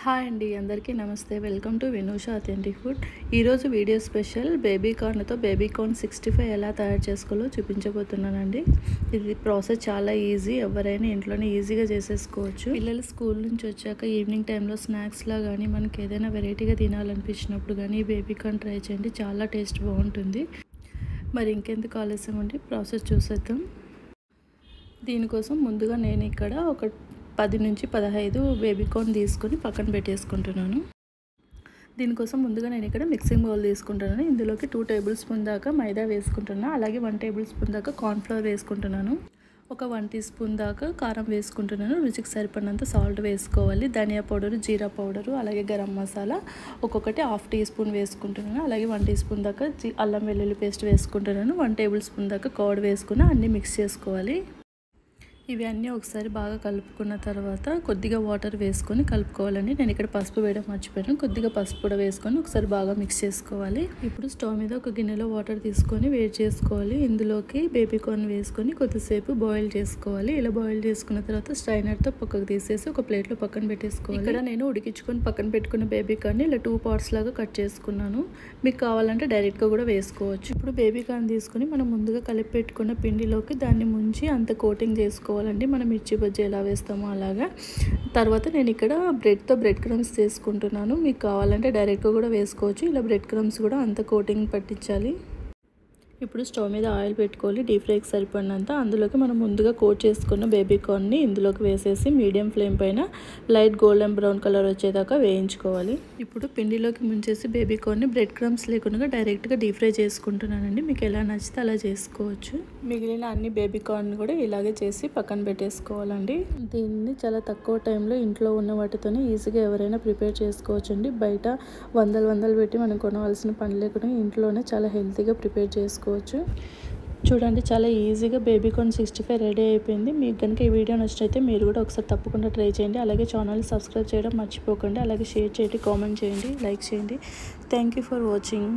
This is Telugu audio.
హాయ్ అండి, అందరికీ నమస్తే. Welcome to Vinusha authentic food. ఈరోజు వీడియో స్పెషల్ బేబీ కార్న్తో బేబీ కార్న్ 65 ఎలా తయారు చేసుకోవాలో చూపించబోతున్నానండి. ఇది ప్రాసెస్ చాలా ఈజీ, ఎవరైనా ఇంట్లోనే ఈజీగా చేసేసుకోవచ్చు. పిల్లలు స్కూల్ నుంచి వచ్చాక ఈవినింగ్ టైంలో స్నాక్స్లా కానీ మనకి ఏదైనా వెరైటీగా తినాలనిపించినప్పుడు కానీ బేబీ కార్న్ ట్రై చేయండి, చాలా టేస్ట్ బాగుంటుంది. మరి ఇంకెందుకు ఆలస్యం ఉండి ప్రాసెస్ చూసేద్దాం. దీనికోసం ముందుగా నేను ఇక్కడ ఒక 10 నుంచి 15 బేబీ కార్న్ తీసుకొని పక్కన పెట్టేసుకుంటున్నాను. దీనికోసం ముందుగా నేను ఇక్కడ మిక్సింగ్ బౌల్ తీసుకుంటున్నాను. ఇందులోకి 2 టేబుల్ స్పూన్ దాకా మైదా వేసుకుంటున్నాను. అలాగే 1 టేబుల్ స్పూన్ దాకా కార్న్ఫ్లవర్ వేసుకుంటున్నాను. ఒక 1 టీ స్పూన్ దాకా కారం వేసుకుంటున్నాను. రుచికి సరిపడినంత సాల్ట్ వేసుకోవాలి. ధనియా పౌడరు, జీరా పౌడరు, అలాగే గరం మసాలా ఒక్కొక్కటి 1/2 టీ స్పూన్ వేసుకుంటున్నాను. అలాగే 1 టీ స్పూన్ దాకా అల్లం వెల్లుల్లి పేస్ట్ వేసుకుంటున్నాను. 1 టేబుల్ స్పూన్ దాకా కర్డ్ వేసుకుని అన్నీ మిక్స్ చేసుకోవాలి. ఇవి అన్నీ ఒకసారి బాగా కలుపుకున్న తర్వాత కొద్దిగా వాటర్ వేసుకొని కలుపుకోవాలండి. నేను ఇక్కడ పసుపు వేయడం మర్చిపోయాను. కొద్దిగా పసుపు కూడా వేసుకొని ఒకసారి బాగా మిక్స్ చేసుకోవాలి. ఇప్పుడు స్టవ్ మీద ఒక గిన్నెలో వాటర్ తీసుకొని వేడి చేసుకోవాలి. ఇందులోకి బేబీ కార్న్ వేసుకొని కొద్దిసేపు బాయిల్ చేసుకోవాలి. ఇలా బాయిల్ చేసుకున్న తర్వాత స్ట్రైనర్తో పక్కకు తీసేసి ఒక ప్లేట్లో పక్కన పెట్టేసుకోవాలి. ఇక్కడ నేను ఉడికించుకొని పక్కన పెట్టుకున్న బేబీ కార్న్ ఇలా 2 పార్ట్స్ లాగా కట్ చేసుకున్నాను. మీకు కావాలంటే డైరెక్ట్గా కూడా వేసుకోవచ్చు. ఇప్పుడు బేబీ కార్న్ తీసుకొని మనం ముందుగా కలిపి పెట్టుకున్న పిండిలోకి దాన్ని ముంచి అంత కోటింగ్ చేసుకోవాలి. మనం మిర్చి బజ్జీ ఎలా వేస్తామో అలాగా. తర్వాత నేను ఇక్కడ బ్రెడ్తో బ్రెడ్ క్రమ్స్ చేసుకుంటున్నాను. మీకు కావాలంటే డైరెక్ట్గా కూడా వేసుకోవచ్చు. ఇలా బ్రెడ్ క్రమ్స్ కూడా అంత కోటింగ్ పట్టించాలి. ఇప్పుడు స్టవ్ మీద ఆయిల్ పెట్టుకోవాలి, డీప్ ఫ్రైకి సరిపడినంత. అందులోకి మనం ముందుగా కోట్ చేసుకున్న బేబీ కార్న్ని ఇందులోకి వేసేసి మీడియం ఫ్లేమ్ పైన లైట్ గోల్డెన్ బ్రౌన్ కలర్ వచ్చేదాకా వేయించుకోవాలి. ఇప్పుడు పిండిలోకి ముంచేసి బేబీ కార్న్ని బ్రెడ్ క్రమ్స్ లేకుండా డైరెక్ట్గా డీప్ ఫ్రై చేసుకుంటున్నానండి. మీకు ఎలా నచ్చితే అలా చేసుకోవచ్చు. మిగిలిన అన్ని బేబీ కార్న్ కూడా ఇలాగే చేసి పక్కన పెట్టేసుకోవాలండి. దీన్ని చాలా తక్కువ టైంలో ఇంట్లో ఉన్న వాటితోనే ఈజీగా ఎవరైనా ప్రిపేర్ చేసుకోవచ్చు అండి. బయట వందలు పెట్టి మనం కొనవలసిన పని లేకుండా ఇంట్లోనే చాలా హెల్తీగా ప్రిపేర్ చేసుకోవచ్చు. చూడండి, చాలా ఈజీగా బేబీ కార్న్ 65 రెడీ అయిపోయింది. మీకు కనుక ఈ వీడియో నచ్చితే మీరు కూడా ఒకసారి తప్పకుండా ట్రై చేయండి. అలాగే ఛానల్ని సబ్స్క్రైబ్ చేయడం మర్చిపోకండి. అలాగే షేర్ చేయండి, కామెంట్ చేయండి, లైక్ చేయండి. Thank you for watching.